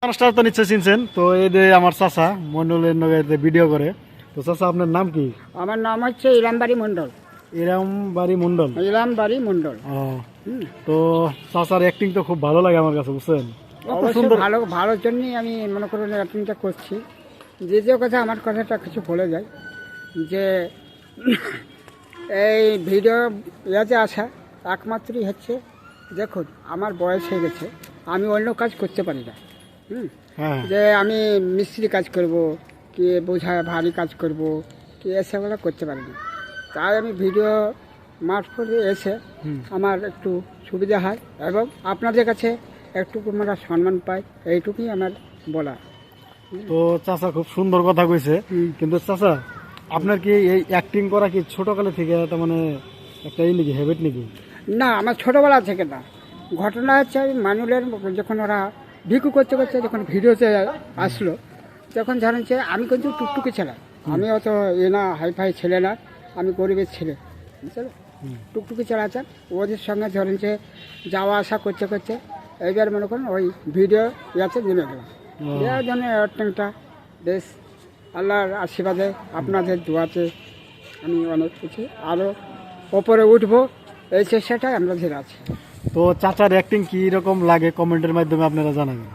মানুষটা তো নিশ্চয় চিনছেন, তো এই যে আমার চাচা মন্ডলের নগর ভিডিও করে। তো চাচা আপনার নাম কি? আমার নাম হচ্ছে ইলামবাড়ি মণ্ডল। ইরামবাড়ি মন্ডল। ইলামবাড়ি মণ্ডল। ও, তো চাচার অ্যাক্টিং তো খুব ভালো লাগে আমার কাছে, বুঝছেন? কত অবশ্যই সুন্দর। ভালোর জন্যই আমি মনে করুন অ্যাক্টিংটা করছি। যে কথা আমার কথাটা কিছু বলে যায় যে এই ভিডিও ইয়াতে আসা একমাত্রই হচ্ছে, দেখুন আমার বয়স হয়ে গেছে, আমি অন্য কাজ করতে পারি না। হ্যাঁ, যে আমি মিস্ত্রি কাজ করব, কি বোঝা ভারী কাজ করব, কি এসবগুলো করতে পারি না। তাই আমি ভিডিও মারফতে এসে আমার একটু সুবিধা হয় এবং আপনাদের কাছে একটুকু আমরা সম্মান পাই, এইটুকুই আমার বলা। তো চাচা খুব সুন্দর কথা কইছে। কিন্তু চাচা, আপনার কি এই অ্যাক্টিং করা কি ছোটকালে থেকে তার মানে একটা ই নাকি, হ্যাবিট নাকি? না, আমার ছোটোবেলা থেকে না। ঘটনা হচ্ছে আমি মানুষের যখন ওরা ভিক্ষু করতে করতে যখন ভিডিওতে আসলো, তখন ধরেন যে আমি কিন্তু টুকটুকি ছেলে, আমি অত না হাইফাই ছেলে না, আমি গরিবের ছেলে, বুঝতে টুকটুকি চালাচ্ছেন। ওদের সঙ্গে ধরেন যে যাওয়া আসা করতে করতে এইবার মনে করেন ওই ভিডিও ইয়াতে নেমে গেলাম। এর জন্য অ্যাক্টিংটা বেশ আল্লাহর আশীর্বাদে আপনাদের দোয়াতে আমি অনেক কিছু আরও ওপরে উঠবো, এই চেষ্টাটাই আমরা ধরে আছি। তো চাচার অ্যাক্টিং কি রকম লাগে কমেন্টের মাধ্যমে আপনারা জানাবেন।